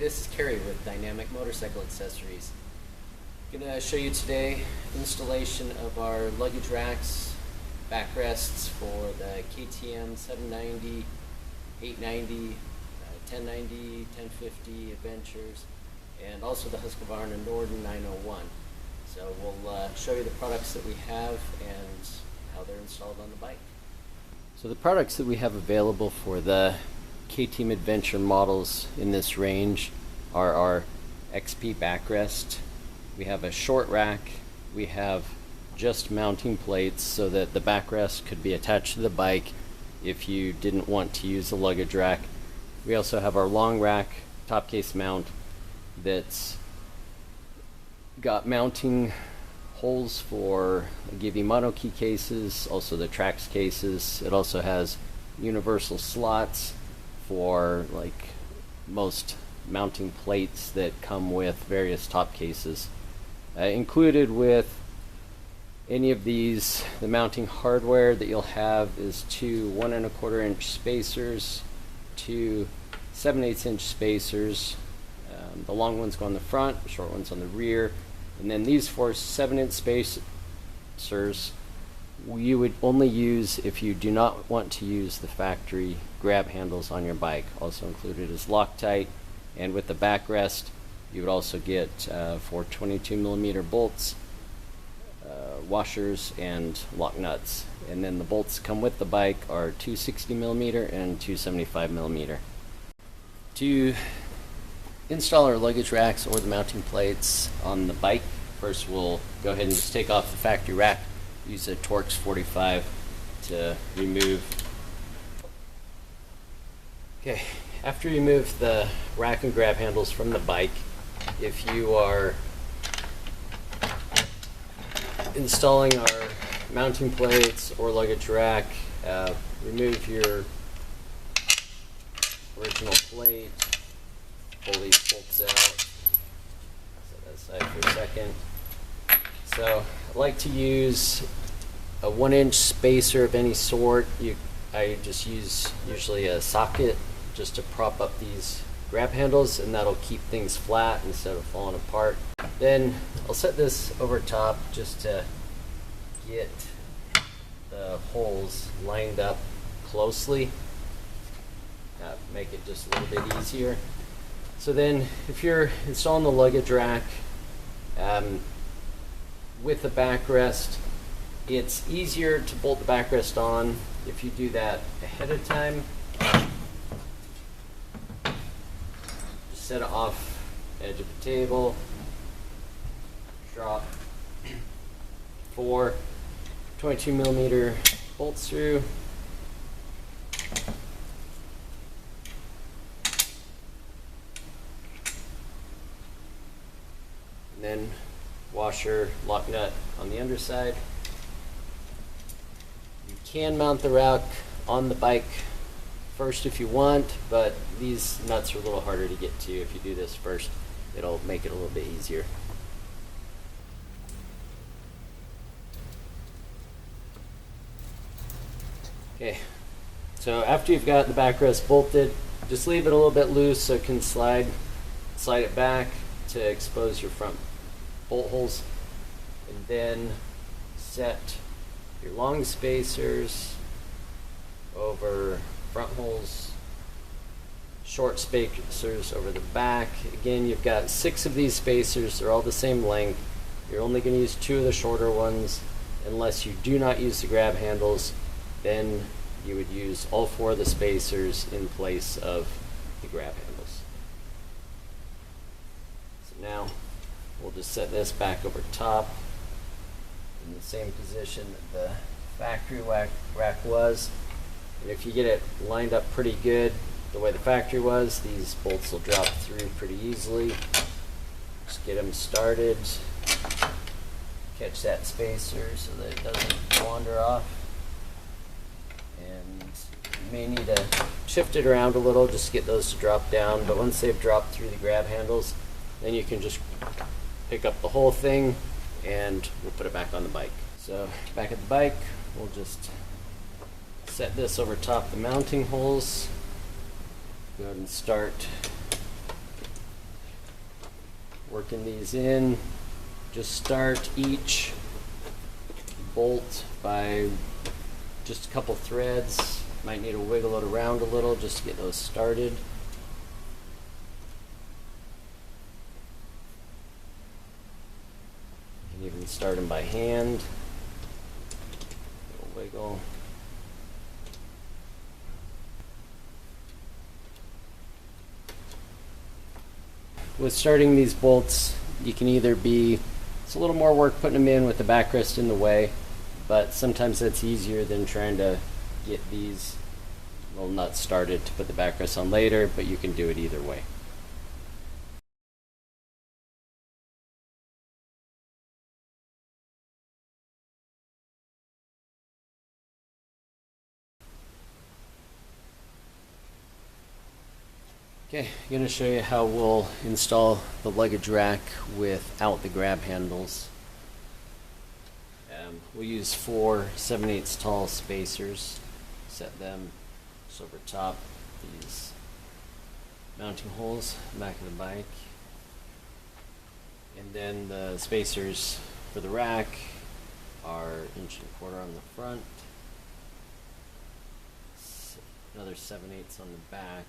This is Kerry with Dynamic Motorcycle Accessories. I'm going to show you today installation of our luggage racks, backrests for the KTM 790, 890, 1090, 1050 Adventures, and also the Husqvarna Norden 901. So we'll show you the products that we have and how they're installed on the bike. So the products that we have available for the KTM Adventure models in this range are our XP backrest. We have a short rack. We have just mounting plates so that the backrest could be attached to the bike if you didn't want to use the luggage rack. We also have our long rack top case mount that's got mounting holes for Give mono key cases, also the Trax cases. It also has universal slots for like most mounting plates that come with various top cases. Included with any of these, the mounting hardware that you'll have is two 1 1/4 inch spacers, two 7/8 inch spacers. The long ones go on the front, short ones on the rear, and then these four 7-inch spacers you would only use if you do not want to use the factory grab handles on your bike. Also included is Loctite, and with the backrest you would also get 4 22mm bolts, washers, and lock nuts. And then the bolts come with the bike are 2 60mm and 2 75mm. To install our luggage racks or the mounting plates on the bike, first we'll go ahead and just take off the factory rack. Use a Torx 45 to remove. Okay, after you remove the rack and grab handles from the bike, if you are installing our mounting plates or luggage rack, remove your original plate, pull these bolts out, set that aside for a second. So I like to use a 1-inch spacer of any sort. I just use usually a socket just to prop up these grab handles, and that'll keep things flat instead of falling apart. Then I'll set this over top just to get the holes lined up closely. Make it just a little bit easier. So then if you're installing the luggage rack with the backrest, it's easier to bolt the backrest on if you do that ahead of time. Just set it off edge of the table, drop 4 22mm bolts through, and then washer, lock nut on the underside. You can mount the rack on the bike first if you want, but these nuts are a little harder to get to. If you do this first, it'll make it a little bit easier. Okay, so after you've got the backrest bolted, just leave it a little bit loose so it can slide it back to expose your front bolt holes, and then set your long spacers over front holes, short spacers over the back. Again, you've got 6 of these spacers. They're all the same length. You're only going to use 2 of the shorter ones unless you do not use the grab handles. Then you would use all 4 of the spacers in place of the grab handles. So now we'll just set this back over top in the same position that the factory rack was. And if you get it lined up pretty good the way the factory was, these bolts will drop through pretty easily. Just get them started. Catch that spacer so that it doesn't wander off. And you may need to shift it around a little just to get those to drop down, but once they've dropped through the grab handles, then you can just pick up the whole thing and we'll put it back on the bike. So back at the bike, we'll just set this over top the mounting holes. Go ahead and start Working these in, just start each bolt by just a couple threads. Might need to wiggle it around a little just to get those started. You can even start them by hand. Little wiggle. With starting these bolts, you can either it's a little more work putting them in with the backrest in the way, but sometimes that's easier than trying to get these little nuts started to put the backrest on later, but you can do it either way. Okay, I'm going to show you how we'll install the luggage rack without the grab handles. We'll use 4 7/8 tall spacers. Set them just over top these mounting holes in the back of the bike. And then the spacers for the rack are 1.25" on the front, another 7/8 on the back.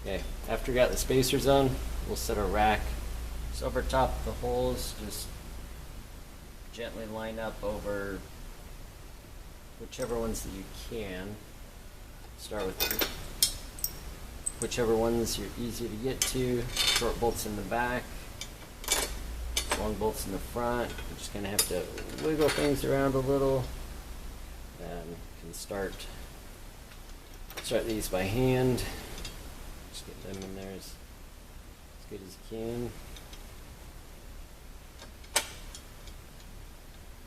Okay, after we got the spacers on, we'll set our rack. So over top of the holes, just gently line up over whichever ones that you can. Start with whichever ones you're easy to get to. Short bolts in the back, long bolts in the front. You're just gonna have to wiggle things around a little. And you can start these by hand. Just get them in there as good as you can.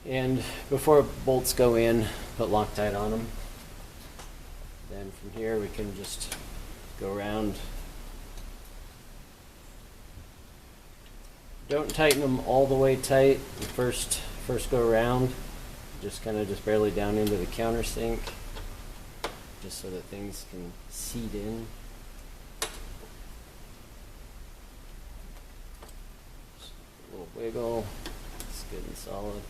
And before bolts go in, put Loctite on them. Then from here we can just go around. Don't tighten them all the way tight the first go around. Just kind of barely down into the countersink, just so that things can seat in. Just a little wiggle. It's good and solid.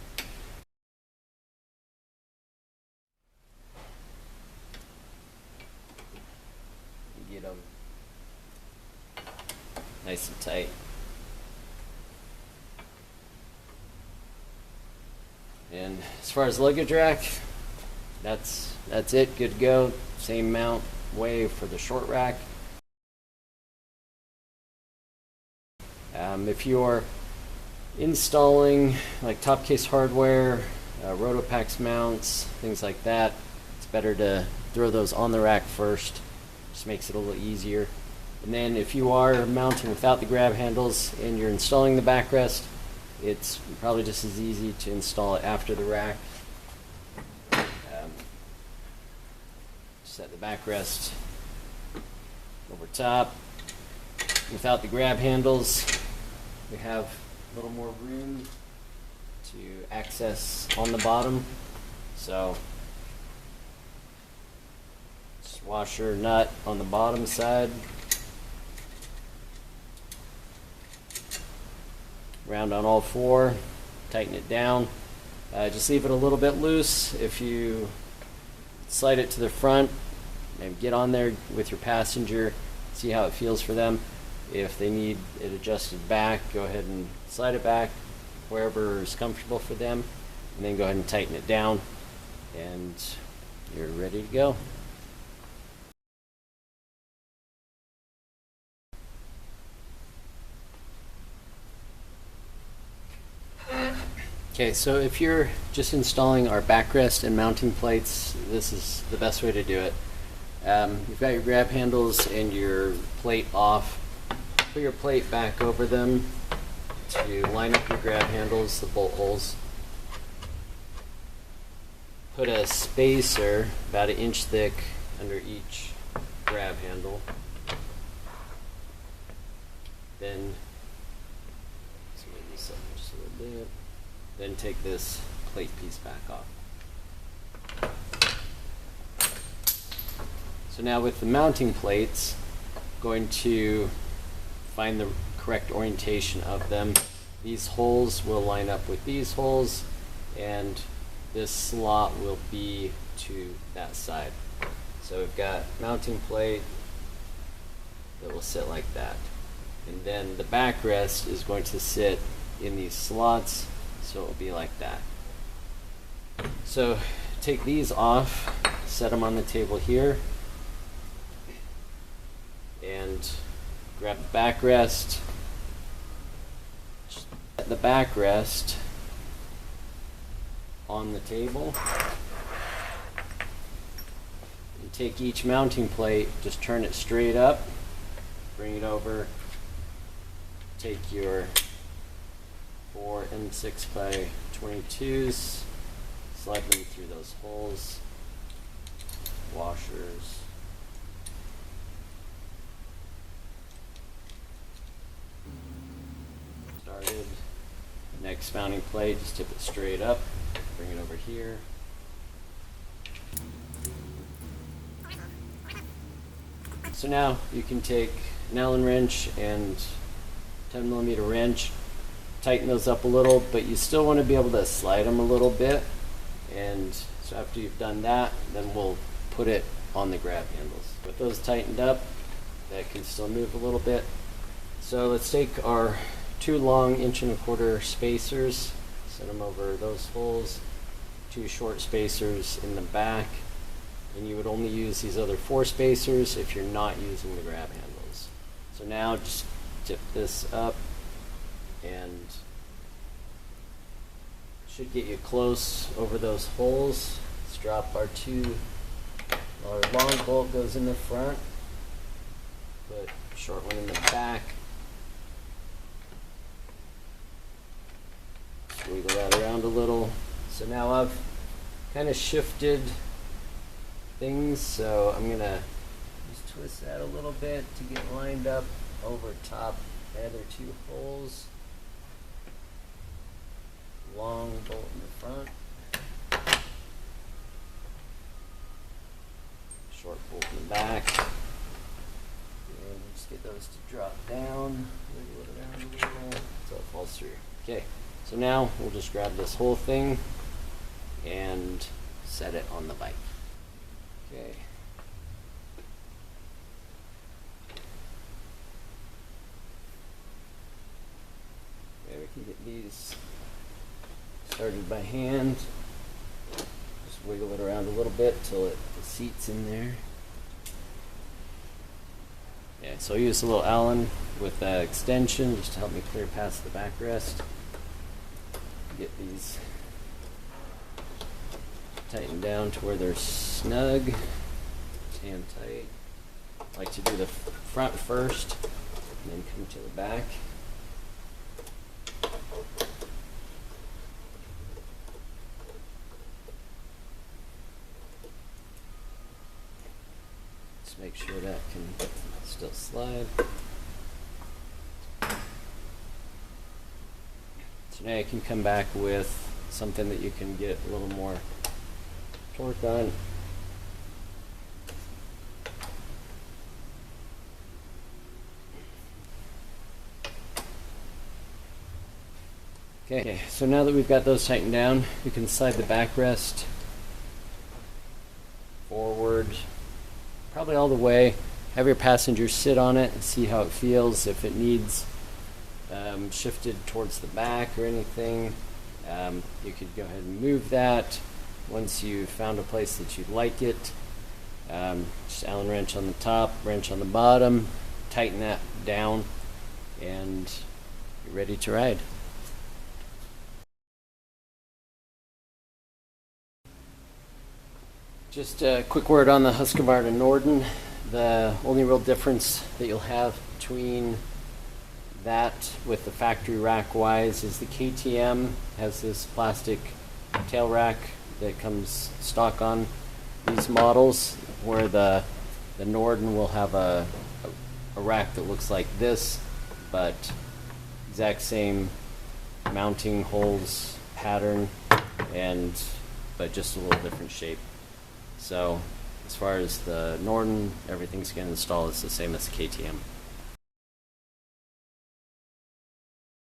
Get them nice and tight. And as far as luggage rack, that's it, good to go. Same mount way for the short rack. If you're installing like top case hardware, Rotopax mounts, things like that, it's better to throw those on the rack first. Just makes it a little easier. And then if you are mounting without the grab handles and you're installing the backrest, it's probably just as easy to install it after the rack. Set the backrest over top. Without the grab handles, we have a little more room to access on the bottom. So just washer nut on the bottom side. Round on all 4, tighten it down. Just leave it a little bit loose. If you slide it to the front and get on there with your passenger, see how it feels for them. If they need it adjusted back, go ahead and slide it back wherever is comfortable for them, and then go ahead and tighten it down, and you're ready to go. Okay, so if you're just installing our backrest and mounting plates, this is the best way to do it. You've got your grab handles and your plate off. Put your plate back over them to line up your grab handles, the bolt holes. Put a spacer about 1 inch thick under each grab handle. Then, let's move this up just a little bit. Then take this plate piece back off. So now with the mounting plates, going to find the correct orientation of them. These holes will line up with these holes, and this slot will be to that side. So we've got mounting plate that will sit like that. And then the backrest is going to sit in these slots, so it will be like that. So take these off, set them on the table here, and grab the backrest. Set the backrest on the table. And take each mounting plate, just turn it straight up, bring it over, take your 4 and 6 by 22s, slide them through those holes, washers. Started. Next mounting plate, just tip it straight up, bring it over here. So now you can take an Allen wrench and 10mm wrench, tighten those up a little, but you still want to be able to slide them a little bit. And so after you've done that, then we'll put it on the grab handles. With those tightened up, that can still move a little bit. So let's take our 2 long 1¼ inch spacers, set them over those holes, 2 short spacers in the back, and you would only use these other 4 spacers if you're not using the grab handles. So now just tip this up, and should get you close over those holes. Let's drop our our long bolt goes in the front, put a short one in the back. Wiggle that around a little. So now I've kind of shifted things, so I'm gonna just twist that a little bit to get lined up over top the other 2 holes. Long bolt in the front, short bolt in the back, and just get those to drop down, wiggle it around a little so it falls through. Okay. So now we'll just grab this whole thing and set it on the bike. Okay. Okay, we can get these started by hand. Just wiggle it around a little bit till the seat's in there. Yeah, so I use a little Allen with extension just to help me clear past the backrest. Get these tightened down to where they're snug and tight. I like to do the front first and then come to the back. Just make sure that can still slide. So now you can come back with something that you can get a little more torque on. Okay, so now that we've got those tightened down, we can slide the backrest forward, probably all the way. Have your passenger sit on it and see how it feels. If it needs shifted towards the back or anything, you could go ahead and move that once you've found a place that you like it. Just Allen wrench on the top, wrench on the bottom, tighten that down, and you're ready to ride. Just a quick word on the Husqvarna Norden. The only real difference that you'll have between that with the factory rack wise is the KTM has this plastic tail rack that comes stock on these models, where the Norden will have a rack that looks like this, but exact same mounting holes pattern, but just a little different shape. So As far as the Norden, everything's going to install is the same as the KTM.